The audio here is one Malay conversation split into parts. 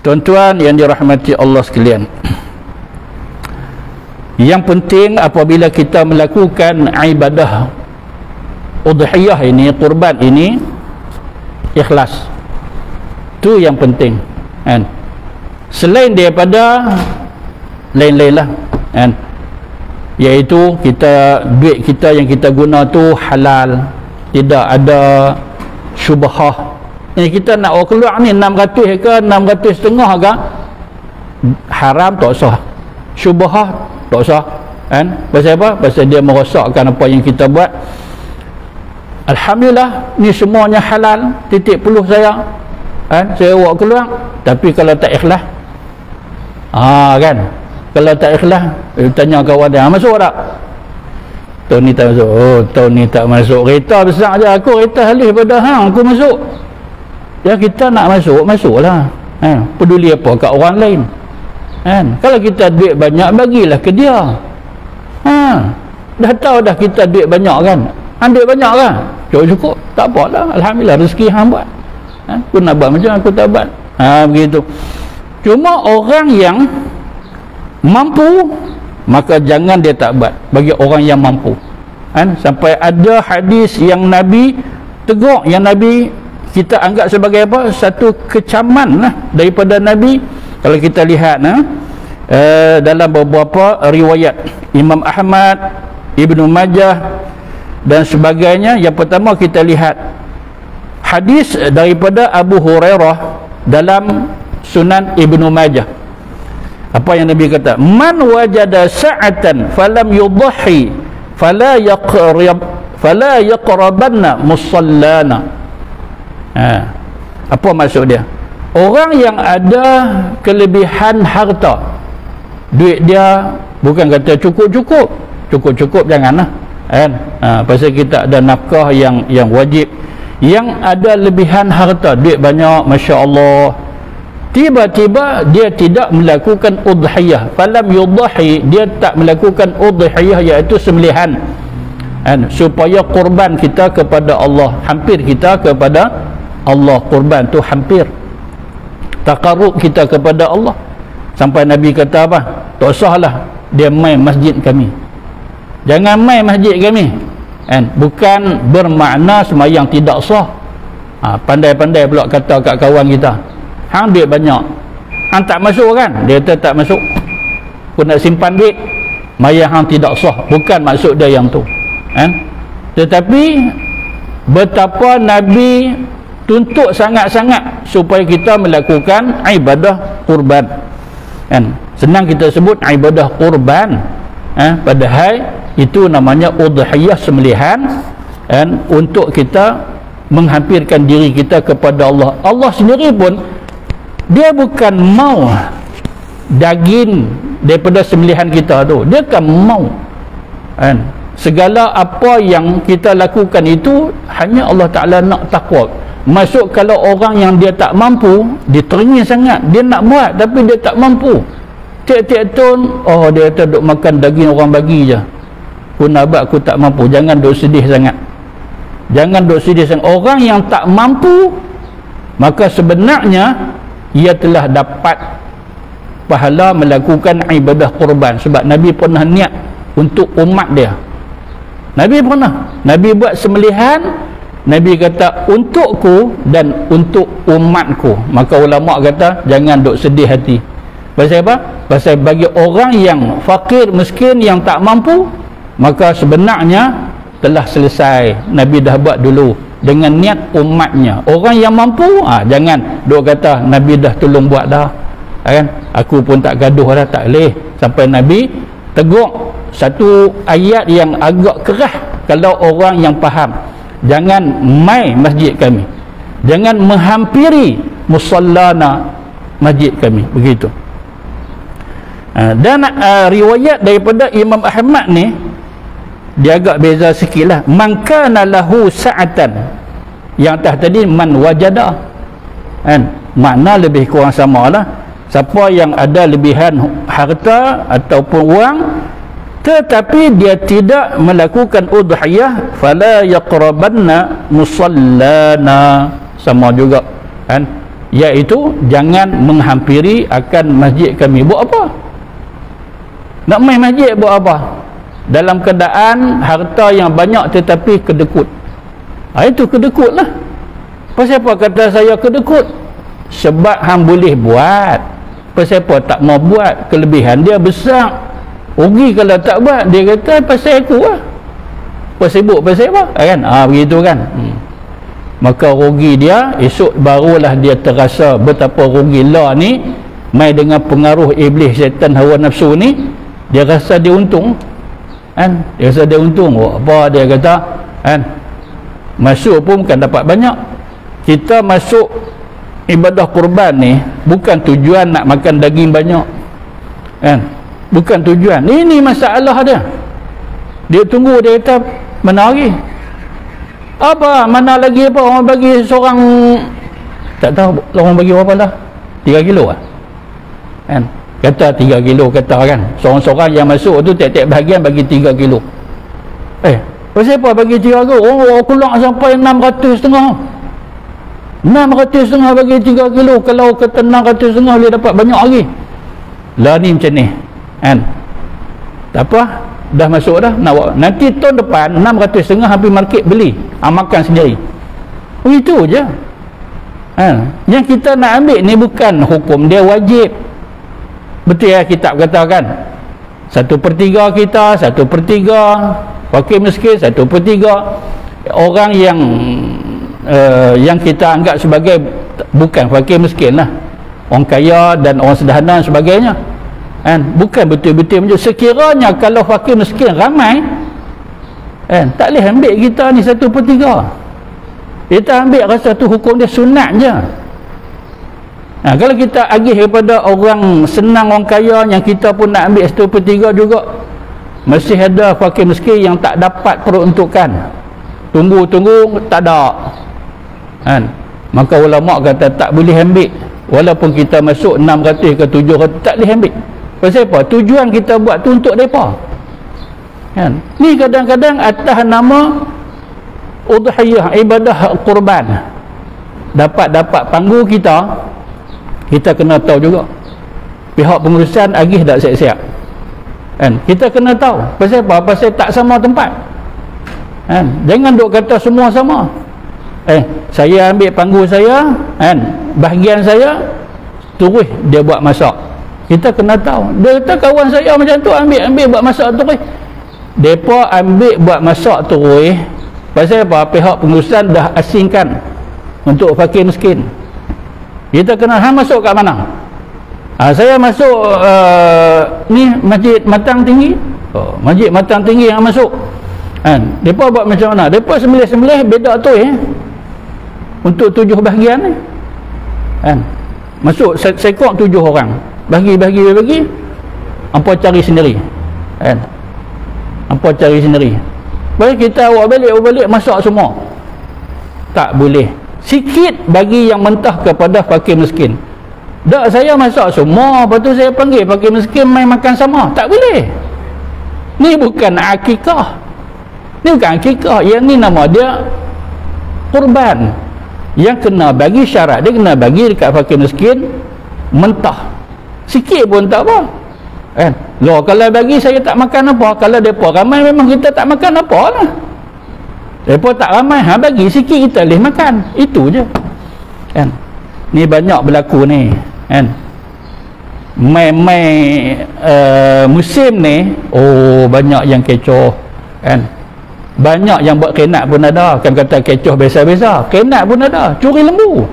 Tuan-tuan yang dirahmati Allah sekalian, yang penting apabila kita melakukan ibadah udhiyah ini, kurban ini, ikhlas. Itu yang penting, kan? Selain daripada lain-lain lah, kan? Iaitu duit kita yang kita guna tu halal, tidak ada syubhah. Kita nak keluar ni 600 ke 600.5 ke, haram tak sah, syubhah tak sah, kan? Pasal apa? Pasal dia merosakkan apa yang kita buat. Alhamdulillah ni semuanya halal, titik peluh saya, kan? Saya bawa keluar. Tapi kalau tak ikhlas, kan, kalau tak ikhlas, tanya kawan dia, masuk tak? Tahun ni tak masuk. Oh, tahun ni tak masuk. Kereta besar je aku, kereta halih pada hang, aku masuk. Ya, kita nak masuk, masuklah, kan? Peduli apa kat orang lain, kan? Kalau kita duit banyak, bagilah ke dia. Dah tahu dah kita duit banyak, kan? Duit banyak kan? Cukup, tak apa lah, alhamdulillah rezeki hang buat. Aku nak buat macam aku tak buat. Begitu. Cuma orang yang mampu, maka jangan dia tak buat bagi orang yang mampu, kan? Sampai ada hadis yang Nabi tegur, yang Nabi kita anggap sebagai apa? Satu kecaman lah daripada Nabi. Kalau kita lihat dalam beberapa riwayat Imam Ahmad, Ibnu Majah dan sebagainya. Yang pertama kita lihat hadis daripada Abu Hurairah dalam Sunan Ibnu Majah. Apa yang Nabi kata? Man wajada sa'atan falam yudhi fala yaqrabanna musallana. Apa maksud dia? Orang yang ada kelebihan harta, duit dia bukan kata cukup janganlah, kan? Pasal kita ada nafkah yang wajib. Yang ada lebihan harta, duit banyak, masya Allah, tiba-tiba dia tidak melakukan udhiyah, falam yudhi, dia tak melakukan udhiyah, iaitu sembelihan, kan? Supaya kurban kita kepada Allah, hampir kita kepada Allah. Kurban tu hampir taqarrub kita kepada Allah. Sampai Nabi kata apa? Tak usahlah dia main masjid kami, jangan main masjid kami, kan? Bukan bermakna semayang tidak sah. Pandai-pandai pula kata kat kawan kita, hang duit banyak, hang tak masuk, kan? Dia kata tak masuk, aku nak simpan duit, mayang hang tidak sah. Bukan maksud dia yang tu, kan? Tetapi betapa Nabi tuntut sangat-sangat supaya kita melakukan ibadah kurban, kan? Senang kita sebut ibadah kurban, padahal itu namanya udhiyah, sembelihan, kan? Untuk kita menghampirkan diri kita kepada Allah. Allah sendiri pun dia bukan mau daging daripada sembelihan kita tu, dia kan mau, kan? Segala apa yang kita lakukan itu hanya Allah Ta'ala nak takwa. Masuk kalau orang yang dia tak mampu, dia teringin sangat, dia nak buat tapi dia tak mampu. Tiap-tiap tahun, dia kata duk makan daging orang bagi je, aku nak buat, aku tak mampu. Jangan duk sedih sangat, jangan duk sedih sangat. Orang yang tak mampu, maka sebenarnya ia telah dapat pahala melakukan ibadah kurban. Sebab Nabi pernah niat untuk umat dia. Nabi buat sembelihan, Nabi kata untukku dan untuk umatku. Maka ulama kata jangan duk sedih hati. Pasal apa? Pasal bagi orang yang fakir, miskin, yang tak mampu, maka sebenarnya telah selesai. Nabi dah buat dulu dengan niat umatnya. Orang yang mampu, jangan duk kata Nabi dah tolong buat dah, kan? Aku pun tak gaduh dah, tak boleh. Sampai Nabi tegur satu ayat yang agak keras kalau orang yang faham. Jangan mai masjid kami, jangan menghampiri musallana masjid kami, begitu. Dan riwayat daripada Imam Ahmad ni dia agak beza sikit lah. Man kana lahu sa'atan, yang atas tadi man wajada, kan? Makna lebih kurang sama lah. Siapa yang ada lebihan harta ataupun wang, tetapi dia tidak melakukan udhiyah, fala yaqrabanna musallana, sama juga, kan? iaitu jangan menghampiri akan masjid kami. Buat apa? Nak main masjid buat apa? Dalam keadaan harta yang banyak tetapi kedekut. Itu kedekut lah. Pasal apa kata saya kedekut? Sebab hang boleh buat. Pasal apa tak mau buat? Kelebihan dia besar. Rugi kalau tak buat. Dia kata pasal aku lah. Pasal sibuk pasal apa? Kan? Begitu kan? Maka rugi dia, esok barulah dia terasa betapa rugi lah ni. Mai dengan pengaruh iblis, syaitan, hawa nafsu ni, dia rasa dia untung. Kan? Dia rasa dia untung. Apa dia kata? Kan? Masuk pun bukan dapat banyak. Kita masuk ibadah kurban ni bukan tujuan nak makan daging banyak. Kan? Bukan tujuan. Ini masalah dia. Dia tunggu, dia kata mana lagi? Apa? Mana lagi apa? Orang bagi seorang, tak tahu orang bagi berapa lah? 3 kilo lah. Kan? Kata 3 kilo kata kan. Seorang-seorang yang masuk tu tiap-tiap bahagian bagi 3 kilo. Pasal apa bagi 3 kilo? Orang keluar sampai 600,5. 600,5 bagi 3 kilo. Kalau kata 600,5 boleh dapat banyak lagi. Lah ni macam ni. Kan? Tak apa, dah masuk dah. Nanti tahun depan 600,5 habis market beli. Makan sendiri. Begitu je. Yang kita nak ambil ni bukan hukum dia wajib. Betul ya kitab katakan 1/3 kita, 1/3 fakir miskin, 1/3 orang yang kita anggap sebagai bukan fakir miskin lah, orang kaya dan orang sederhana dan sebagainya. Bukan betul-betul macam sekiranya kalau fakir miskin ramai, tak boleh ambil kita ni 1/3. Kita ambil rasa tu hukum dia sunat je. Kalau kita agih kepada orang senang, orang kaya, yang kita pun nak ambil 1/3 juga, masih ada fakir miskin yang tak dapat peruntukan, tunggu tak ada. Maka ulama kata tak boleh ambil, walaupun kita masuk 600 ke 700 tak boleh ambil. Pasal apa? Tujuan kita buat tu untuk mereka. Ni kadang-kadang atas nama udhiyah, ibadah kurban, dapat panggu kita kena tahu juga pihak pengurusan agih tak siap-siap. Kita kena tahu pasal apa? Pasal tak sama tempat. Jangan duk kata semua sama. Saya ambil panggu saya, bahagian saya terus dia buat masak. Kita kena tahu. Dia kata kawan saya macam tu ambil buat masak terus. Depa ambil buat masak terus pasal apa? Pihak pengurusan dah asingkan untuk fakir miskin. Kita kena masuk kat mana? Saya masuk ni Masjid Matang Tinggi. Masjid Matang Tinggi yang masuk. Depa buat macam mana? Depa sembelih-sembelih beda tu untuk 7 bahagian ni. Masuk sekok 7 orang. Bagi. Hampa cari sendiri. Hampa cari sendiri. Baik kita awak balik masak semua. Tak boleh. Sikit bagi yang mentah kepada fakir miskin. Tak, saya masak semua, lepas tu saya panggil fakir miskin main makan sama. Tak boleh. Ni bukan akikah. Ni bukan akikah. Yang ni nama dia kurban. Yang kena bagi syarat, dia kena bagi dekat fakir miskin mentah. Sikit pun tak apa. Loh, kalau bagi saya tak makan apa. Kalau mereka ramai memang kita tak makan apa lah. Mereka tak ramai, bagi sikit kita boleh makan. Itu je. Ni banyak berlaku ni. Mai musim ni, banyak yang kecoh. Banyak yang buat kenat pun ada. Kan kata kecoh biasa-biasa. Kenat pun ada. Curi lembu.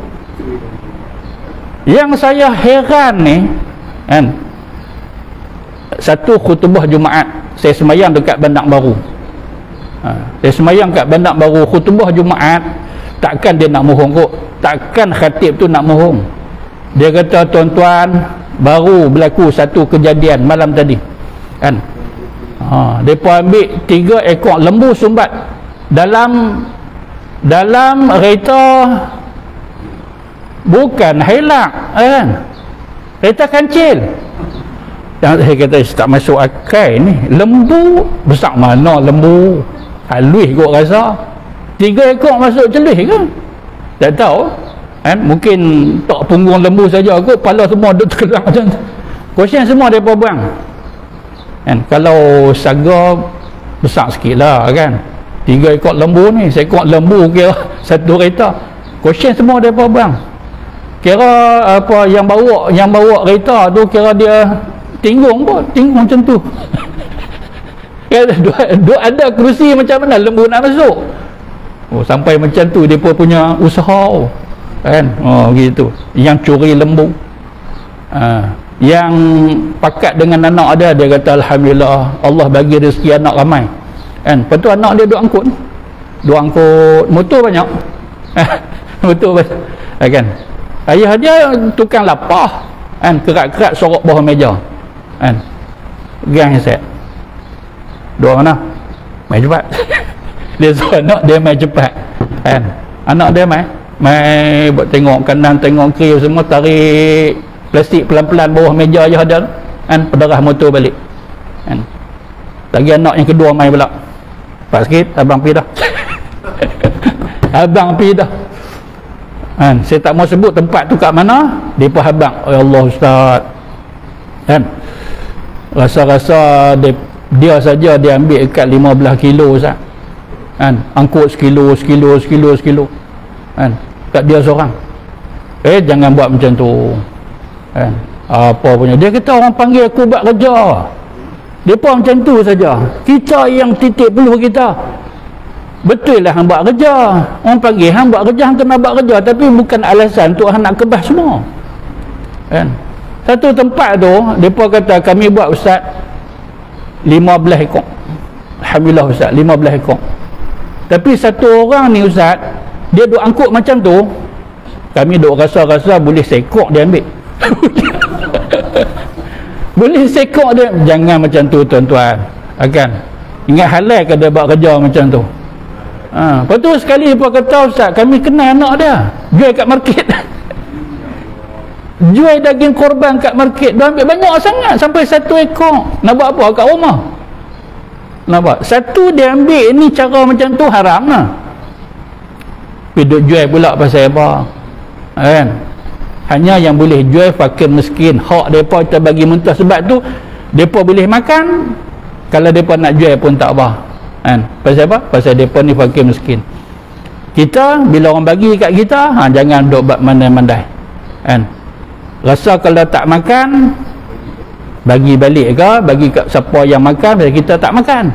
Yang saya heran ni, satu khutbah Jumaat, saya semayang dekat Bandar Baru. Saya semayang kat Bandar Baru, khutbah Jumaat. Takkan dia nak mohong kot. Takkan khatib tu nak mohong. Dia kata, tuan-tuan, baru berlaku satu kejadian malam tadi. Mereka ambil 3 ekor lembu sumbat dalam kereta, bukan Hilux, kereta kancil. Yang saya kata tak masuk akal ni. Lembu besar mana lembu? Halus kot rasa. 3 ekor masuk celih ke? Tak tahu. kan? Mungkin tak punggung lembu saja kot, kepala semua duk terkelang macam tu. Kosyen semua mereka buang kan? Kalau saga besar sikit lah kan, 3 ekor lembu ni, seekor lembu kira 1 kereta, kosyen semua mereka buang. Kira apa yang bawa kereta tu, kira dia tinggung macam tu. Duk ada kerusi macam mana lembu nak masuk. Sampai macam tu depa punya usaha kan. Gitu. Yang curi lembu. Yang pakat dengan anak dia kata alhamdulillah Allah bagi rezeki anak ramai. Kan? Lepas tu anak dia duk angkut motor banyak. Motor banyak. Kan? Ayah dia tukang lapah. Kan? Kerat-kerat sorok bawah meja. Kan? Pegang handset. Dua mana? Main cepat. Dia suruh anak dia main cepat kan? Anak dia main buat tengok kanan tengok kiri semua, tarik plastik pelan-pelan bawah meja je ada kan, pederah motor balik kan. Lagi anak yang kedua main pula, cepat sikit abang pergi dah. Abang pergi dah kan. Saya tak mau sebut tempat tu kat mana, depa habang. Ya Allah ustaz kan, rasa-rasa dia saja dia ambil dekat 15 kilo Ustaz kan, angkut sekilo kan, kat dia seorang. Jangan buat macam tu kan. Apa punya, dia kata orang panggil aku buat kerja, depa macam tu saja. Kita yang titik peluh kita, betul lah hang buat kerja, orang panggil hang buat kerja, hang kena buat kerja, tapi bukan alasan untuk hang nak kebas semua kan. Satu tempat tu depa kata kami buat Ustaz 15 ekor. Alhamdulillah Ustaz 15 ekor. Tapi satu orang ni Ustaz, dia duk angkut macam tu, kami duk rasa-rasa boleh sekok dia ambil. Boleh sekok dia. Jangan macam tu tuan-tuan. Akan ingat halal ke dia buat kerja macam tu. Lepas tu sekali dia kata Ustaz, kami kenal anak dia jual kat market. Jual daging korban kat market, dia ambil banyak sangat sampai 1 ekor. Nak buat apa kat rumah? Nampak? Satu dia ambil ni, cara macam tu haram lah. Tapi duk jual pula pasal apa? Kan? Hanya yang boleh jual fakir miskin, hak mereka kita bagi mentah. Sebab tu mereka boleh makan, kalau mereka nak jual pun tak apa kan? Pasal apa? Pasal mereka ni fakir miskin. Kita bila orang bagi kat kita, jangan duk buat mandai-mandai kan? Rasa kalau tak makan, bagi balik ke, bagi kat siapa yang makan, kita tak makan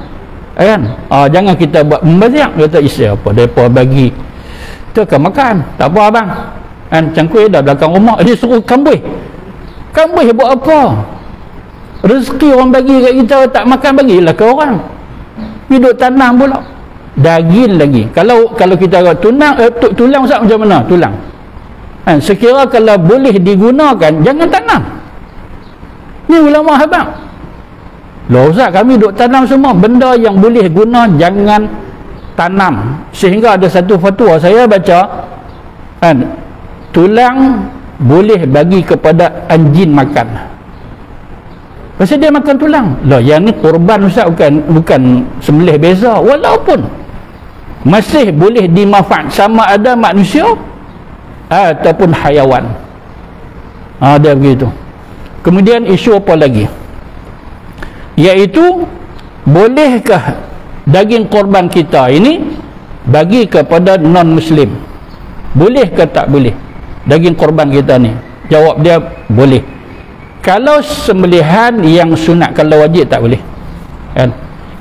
kan? Jangan kita buat membazir, kata isi apa mereka bagi kita akan makan, tak apa abang kan, cangkui dah belakang rumah, dia suruh kambuih buat apa? Rezeki orang bagi kat kita tak makan, bagilah ke orang. Hidup tanam pula daging lagi. Kalau kita tulang Ustaz macam mana? Tulang kan, sekira kalau boleh digunakan, jangan tanam. Ni ulama habang. Loh Ustaz, kami duk tanam semua benda yang boleh guna, jangan tanam. Sehingga ada satu fatwa saya baca kan, tulang boleh bagi kepada anjing makan. Pasal dia makan tulang. Loh, yang ni korban Ustaz, bukan sembelih biasa. Walaupun masih boleh dimanfaat, sama ada manusia ataupun hayawan. Dia begitu. Kemudian isu apa lagi? Iaitu, bolehkah daging korban kita ini bagi kepada non-Muslim? Boleh ke tak boleh daging korban kita ni? Jawab dia boleh. Kalau sembelihan yang sunat, kalau wajib tak boleh kan?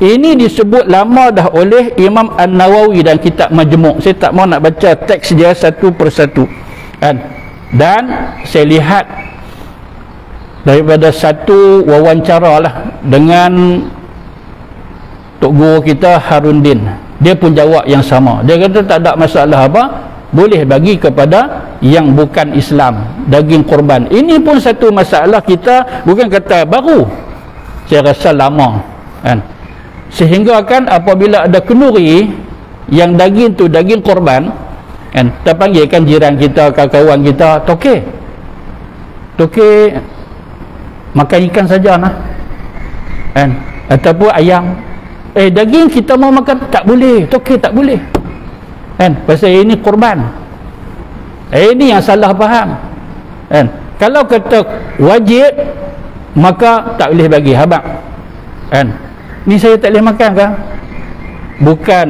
Ini disebut lama dah oleh Imam An-Nawawi dan kitab Majmu'. Saya tak mau nak baca teks dia satu persatu kan? Dan saya lihat daripada satu wawancara lah dengan Tok Guru kita Harundin, dia pun jawab yang sama. Dia kata tak ada masalah apa, boleh bagi kepada yang bukan Islam daging korban. Ini pun satu masalah kita, bukan kata baru, saya rasa lama kan? Sehingga kan apabila ada kenduri yang daging tu daging korban kan, kita panggilkan jiran kita, kawan kita, toke makan ikan saja nah kan, ataupun ayam, daging kita mau makan tak boleh, toke tak boleh kan, pasal ini korban Ini yang salah faham kan. Kalau kata wajib maka tak boleh bagi habaq kan. Ni saya tak boleh makan kan, bukan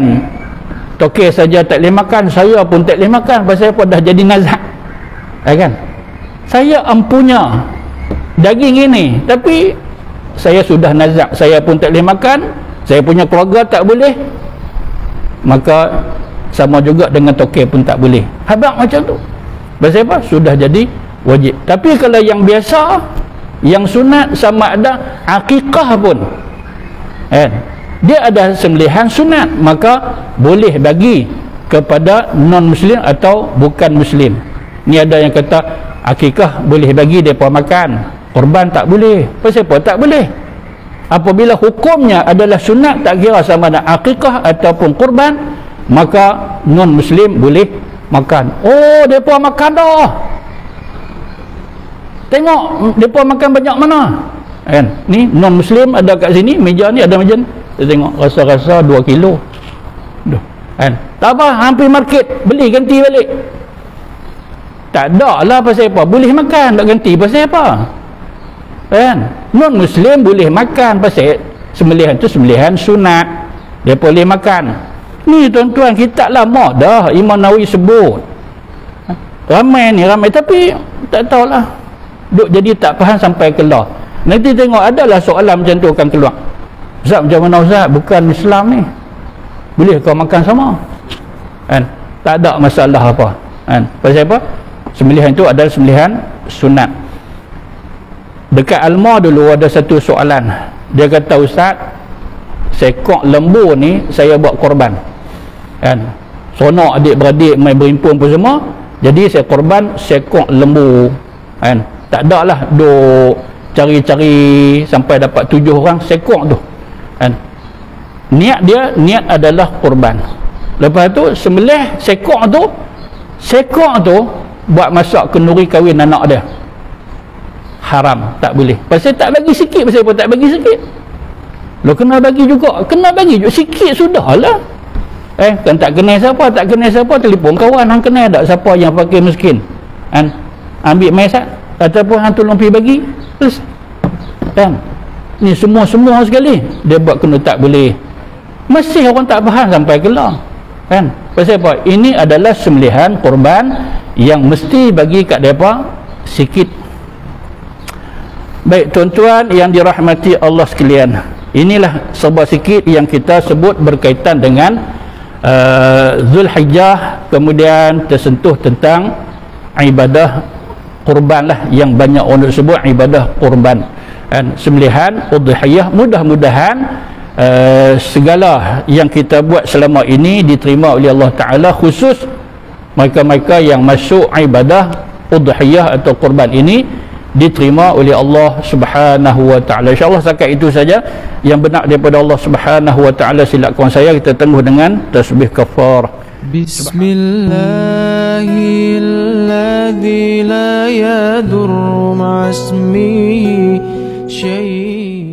tokek saja tak boleh makan, saya pun tak boleh makan. Pasal apa? Dah jadi nazak kan. Saya empunya daging ini tapi saya sudah nazak, saya pun tak boleh makan, saya punya keluarga tak boleh, maka sama juga dengan tokek pun tak boleh. Habaq macam tu. Pasal apa? Sudah jadi wajib. Tapi kalau yang biasa, yang sunat, sama ada akikah pun kan, dia ada sembelihan sunat, maka boleh bagi kepada non muslim atau bukan muslim. Ni ada yang kata akikah boleh bagi mereka makan, korban tak boleh. Pasal apa tak boleh? Apabila hukumnya adalah sunat, tak kira sama ada akikah ataupun korban, maka non muslim boleh makan. Oh, mereka makan dah, tengok mereka makan banyak mana kan. Ni non muslim ada kat sini, meja ni ada meja ni, saya tengok rasa-rasa 2 kilo kan. Tak apa, hampir market beli ganti balik. Tak ada lah. Pasal apa? Boleh makan, tak ganti pasal apa kan. Non muslim boleh makan pasal sembelihan tu sembelihan sunat, dia boleh makan. Ni tuan-tuan, kita lama dah Imam Nawawi sebut, ramai ni ramai, tapi tak tahulah, duk jadi tak faham sampai keluar. Nanti tengok adalah soalan macam tu akan keluar. Ustaz, macam mana Ustaz, bukan Islam ni, boleh kau makan sama kan? Tak ada masalah apa kan. Pasal apa? Sembelihan itu adalah sembelihan sunat. Dekat Alma dulu ada satu soalan, dia kata, Ustaz, sekok lembu ni saya buat korban kan, sonok adik-beradik main berimpun pun semua, jadi saya korban sekok lembu kan. Tak ada lah duk cari-cari sampai dapat 7 orang sekok tu kan. Niat dia, niat adalah korban. Lepas tu sembelih sekok tu buat masak kenduri kahwin anak dia, haram, tak boleh. Pasal tak bagi sikit. Pasal apa tak bagi sikit? Lo kena bagi juga, kena bagi juga sikit, sudahlah kan. Tak kenal siapa, telefon kawan, hang kenal tak siapa yang pakai miskin kan, ambil mesat ataupun hang tolong pergi bagi, terus kan. Ni semua sekali dia buat kena tak boleh. Masih orang tak faham sampai kelang kan. Pasal apa? Ini adalah sembelihan korban yang mesti bagi kat mereka sikit. Baik tuan-tuan yang dirahmati Allah sekalian, inilah sebuah sikit yang kita sebut berkaitan dengan Zulhijjah, kemudian tersentuh tentang ibadah kurban lah, yang banyak orang sebut ibadah kurban kan, sembelihan udhiyah. Mudah-mudahan segala yang kita buat selama ini diterima oleh Allah Ta'ala, khusus mereka-mereka yang masuk ibadah udhiyah atau kurban ini diterima oleh Allah Subhanahu wa Ta'ala. InsyaAllah setakat itu saja yang benar daripada Allah Subhanahu wa Ta'ala. Silakan saya, kita tangguh dengan tasbih kafar. Bismillahilladzi la yadurru ma'asmihi syai'